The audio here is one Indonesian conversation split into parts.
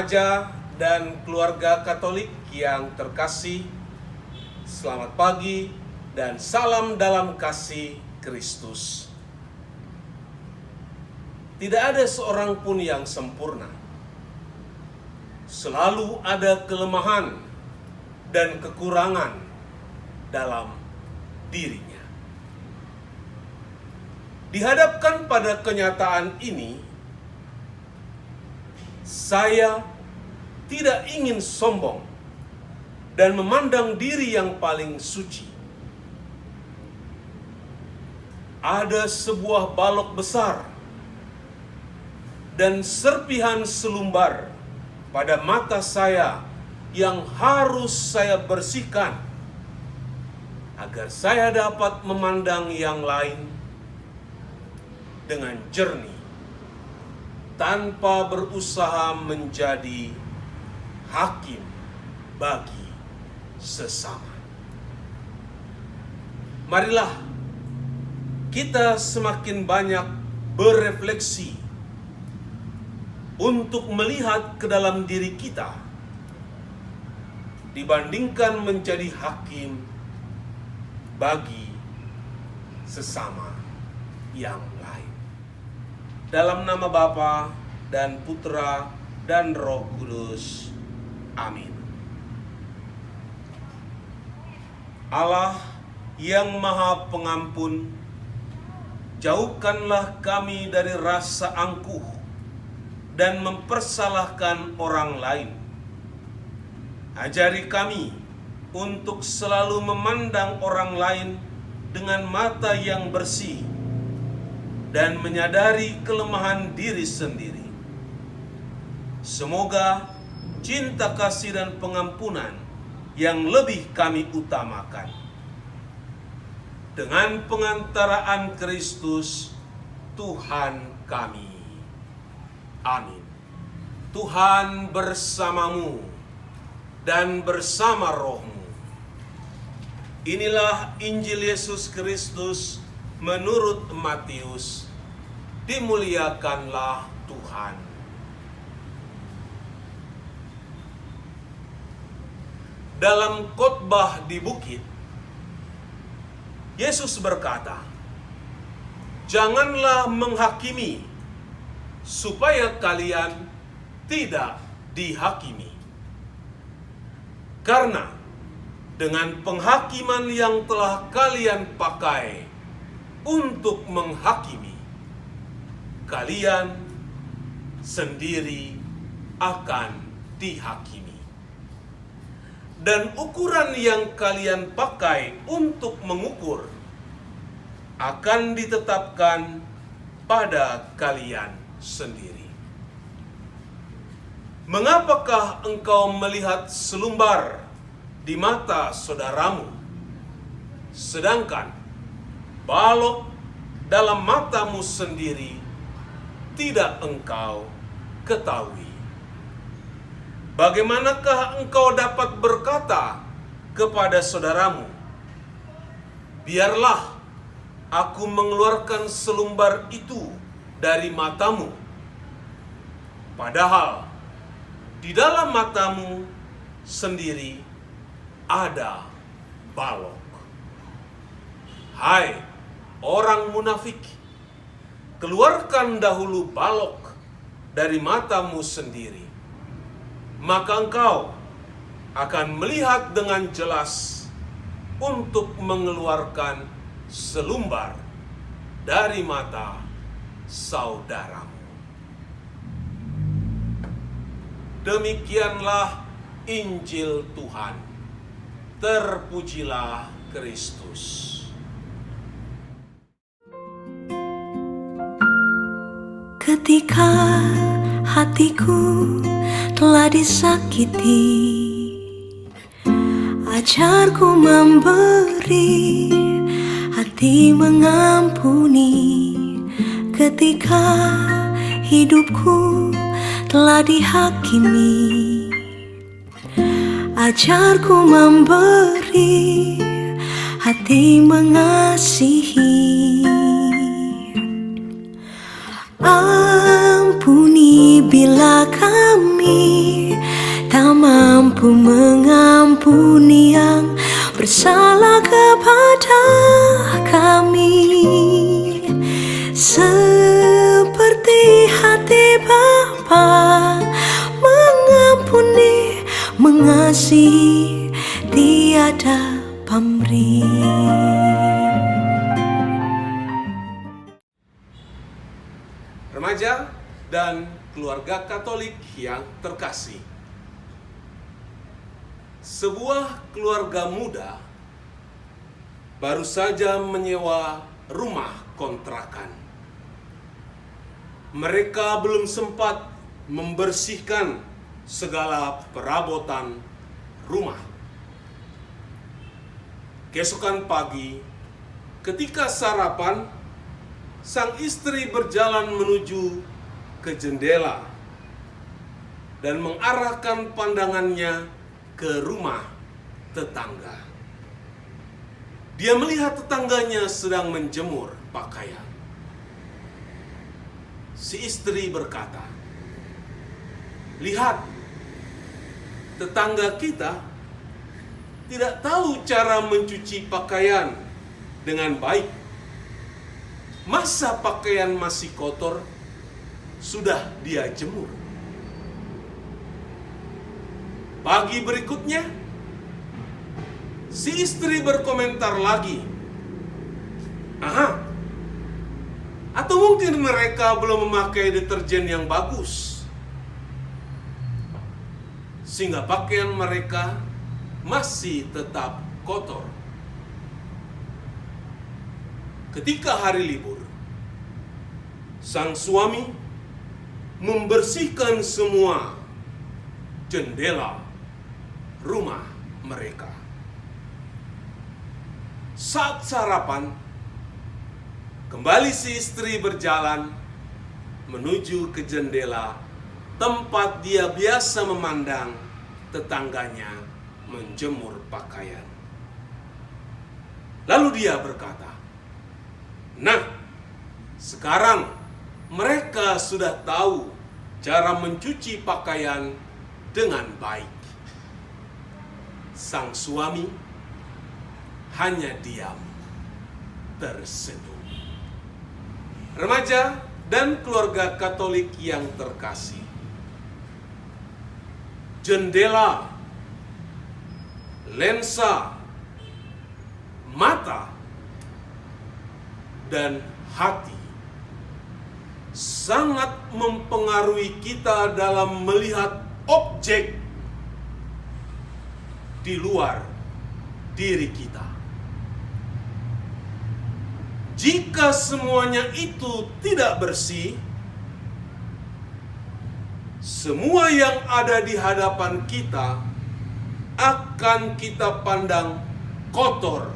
remaja dan keluarga Katolik yang terkasih, selamat pagi dan salam dalam kasih Kristus. Tidak ada seorang pun yang sempurna. Selalu ada kelemahan dan kekurangan dalam dirinya. Dihadapkan pada kenyataan ini, saya tidak ingin sombong dan memandang diri yang paling suci. Ada sebuah balok besar dan serpihan selumbar pada mata saya yang harus saya bersihkan agar saya dapat memandang yang lain dengan jernih, tanpa berusaha menjadi hakim bagi sesama. Marilah kita semakin banyak berefleksi untuk melihat ke dalam diri kita dibandingkan menjadi hakim bagi sesama yang lain. Dalam nama Bapa dan Putra dan Roh Kudus. Amin. Allah yang Maha Pengampun, jauhkanlah kami dari rasa angkuh dan mempersalahkan orang lain. Ajari kami untuk selalu memandang orang lain dengan mata yang bersih dan menyadari kelemahan diri sendiri. Semoga cinta kasih dan pengampunan yang lebih kami utamakan. Dengan pengantaraan Kristus, Tuhan kami. Amin. Tuhan bersamamu dan bersama rohmu. Inilah Injil Yesus Kristus menurut Matius. Dimuliakanlah Tuhan. Dalam khotbah di bukit, Yesus berkata, "Janganlah menghakimi, supaya kalian tidak dihakimi. Karena dengan penghakiman yang telah kalian pakai untuk menghakimi, kalian sendiri akan dihakimi. Dan ukuran yang kalian pakai untuk mengukur akan ditetapkan pada kalian sendiri. Mengapakah engkau melihat selumbar di mata saudaramu, sedangkan balok dalam matamu sendiri tidak engkau ketahui? Bagaimanakah engkau dapat berkata kepada saudaramu, 'Biarlah aku mengeluarkan selumbar itu dari matamu,' padahal di dalam matamu sendiri ada balok? Hai orang munafik, keluarkan dahulu balok dari matamu sendiri, maka engkau akan melihat dengan jelas untuk mengeluarkan selumbar dari mata saudaramu." Demikianlah Injil Tuhan. Terpujilah Kristus. Ketika hatiku telah disakiti, ajarku memberi, hati mengampuni. Ketika hidupku telah dihakimi, ajarku memberi, hati mengasihi. Ampuni bila kami mampu mengampuni yang bersalah kepada kami, seperti hati Bapa mengampuni, mengasihi, tiada pamrih. Remaja dan keluarga Katolik yang terkasih, sebuah keluarga muda baru saja menyewa rumah kontrakan. Mereka belum sempat membersihkan segala perabotan rumah. Keesokan pagi, ketika sarapan, sang istri berjalan menuju ke jendela dan mengarahkan pandangannya ke rumah tetangga. Dia melihat tetangganya sedang menjemur pakaian. Si istri berkata, "Lihat, tetangga kita tidak tahu cara mencuci pakaian dengan baik. Masa pakaian masih kotor, sudah dia jemur." Pagi berikutnya, si istri berkomentar lagi, "Aha, atau mungkin mereka belum memakai deterjen yang bagus, sehingga pakaian mereka masih tetap kotor." Ketika hari libur, sang suami membersihkan semua jendela rumah mereka. Saat sarapan, kembali si istri berjalan menuju ke jendela tempat dia biasa memandang tetangganya menjemur pakaian. Lalu dia berkata, "Nah, sekarang mereka sudah tahu cara mencuci pakaian dengan baik." Sang suami hanya diam, tersenyum. Remaja dan keluarga Katolik yang terkasih, jendela, lensa, mata, dan hati sangat mempengaruhi kita dalam melihat objek di luar diri kita. Jika semuanya itu tidak bersih, semua yang ada di hadapan kita akan kita pandang kotor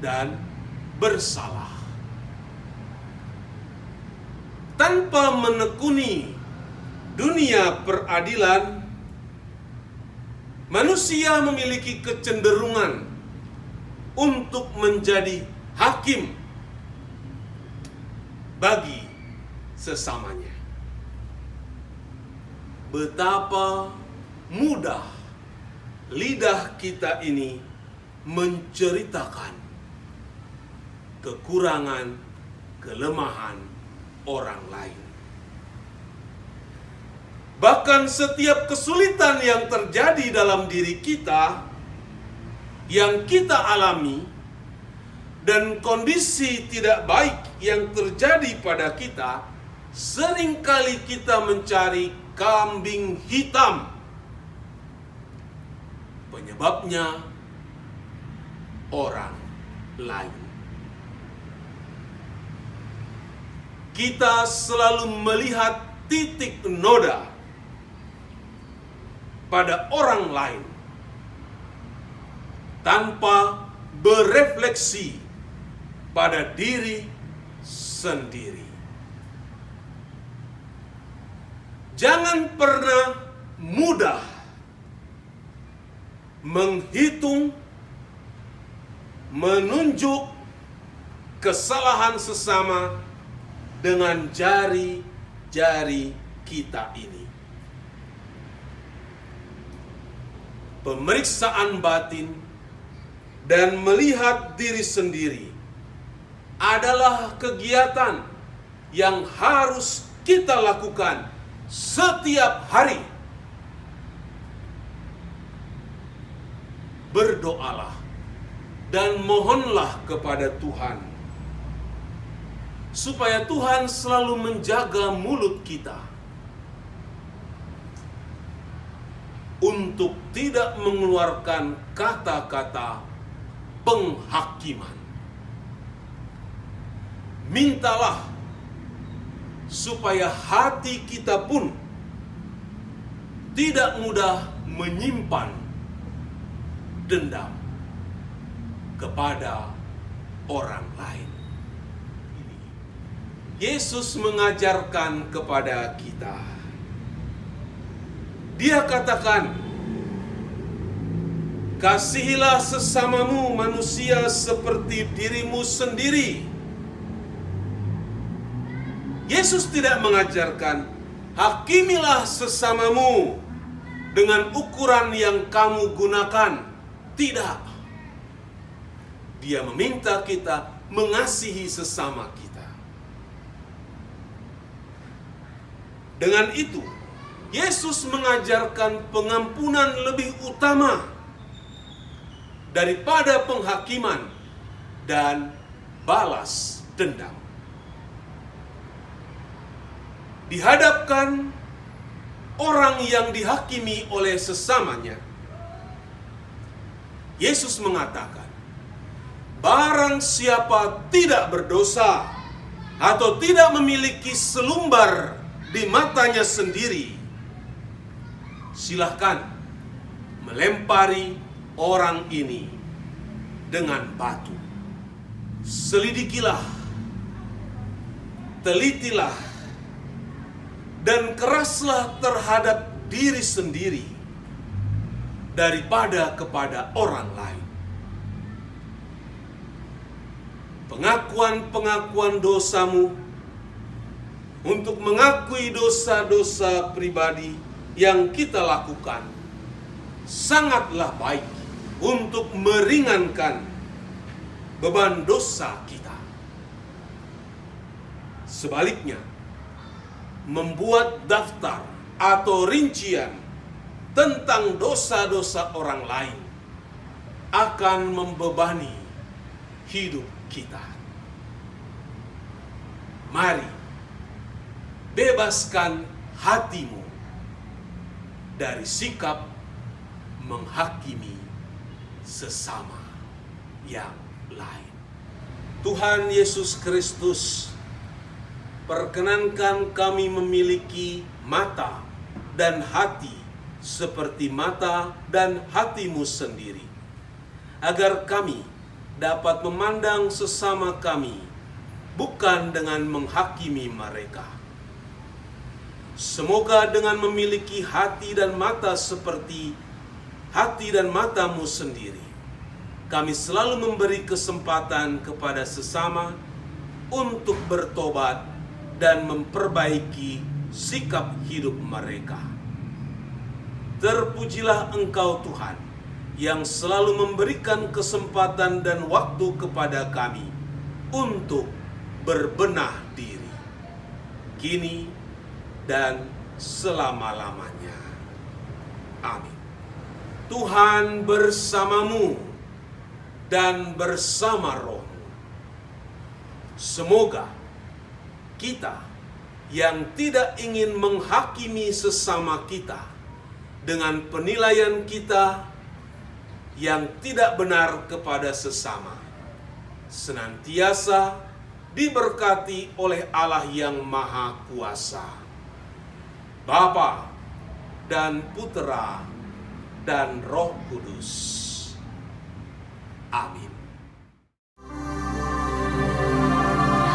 dan bersalah. Tanpa menekuni dunia peradilan, manusia memiliki kecenderungan untuk menjadi hakim bagi sesamanya. Betapa mudah lidah kita ini menceritakan kekurangan, kelemahan orang lain. Bahkan setiap kesulitan yang terjadi dalam diri kita, yang kita alami, dan kondisi tidak baik yang terjadi pada kita, seringkali kita mencari kambing hitam. Penyebabnya orang lain. Kita selalu melihat titik noda pada orang lain tanpa berefleksi pada diri sendiri. Jangan pernah mudah menghitung, menunjuk kesalahan sesama dengan jari-jari kita ini. pemeriksaan batin, dan melihat diri sendiri adalah kegiatan yang harus kita lakukan setiap hari. Berdoalah dan mohonlah kepada Tuhan supaya Tuhan selalu menjaga mulut kita untuk tidak mengeluarkan kata-kata penghakiman. Mintalah supaya hati kita pun tidak mudah menyimpan dendam kepada orang lain. Yesus mengajarkan kepada kita. Dia katakan, kasihilah sesamamu manusia seperti dirimu sendiri. Yesus tidak mengajarkan, hakimilah sesamamu dengan ukuran yang kamu gunakan. Tidak. Dia meminta kita mengasihi sesama kita. Dengan itu, Yesus mengajarkan pengampunan lebih utama daripada penghakiman dan balas dendam. Dihadapkan orang yang dihakimi oleh sesamanya, Yesus mengatakan, barang siapa tidak berdosa atau tidak memiliki selumbar di matanya sendiri, silahkan melempari orang ini dengan batu. Selidikilah, telitilah, dan keraslah terhadap diri sendiri daripada kepada orang lain. Pengakuan-pengakuan dosamu untuk mengakui dosa-dosa pribadi yang kita lakukan sangatlah baik untuk meringankan beban dosa kita. Sebaliknya, membuat daftar atau rincian tentang dosa-dosa orang lain akan membebani hidup kita. Mari, bebaskan hatimu dari sikap menghakimi sesama yang lain. Tuhan Yesus Kristus, perkenankan kami memiliki mata dan hati seperti mata dan hatimu sendiri, agar kami dapat memandang sesama kami bukan dengan menghakimi mereka. Semoga dengan memiliki hati dan mata seperti hati dan matamu sendiri, kami selalu memberi kesempatan kepada sesama untuk bertobat dan memperbaiki sikap hidup mereka. Terpujilah Engkau Tuhan, yang selalu memberikan kesempatan dan waktu kepada kami untuk berbenah diri, kini dan selama-lamanya. Amin. Tuhan bersamamu dan bersama rohmu. Semoga kita yang tidak ingin menghakimi sesama kita dengan penilaian kita yang tidak benar kepada sesama, senantiasa diberkati oleh Allah yang Maha Kuasa, Bapa dan Putera dan Roh Kudus. Amin.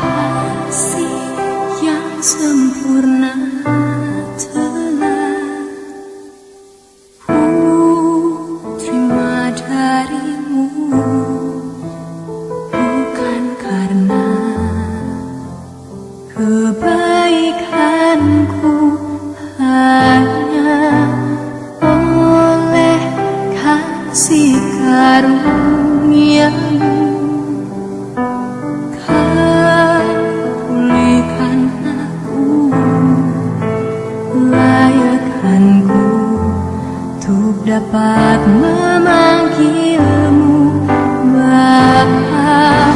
Kasih yang sempurna telah ku terima darimu, bukan karena kebaikanku, hanya oleh kasih karuniamu, kau pulihkan aku, layakkanku untuk dapat memanggilmu Bapa.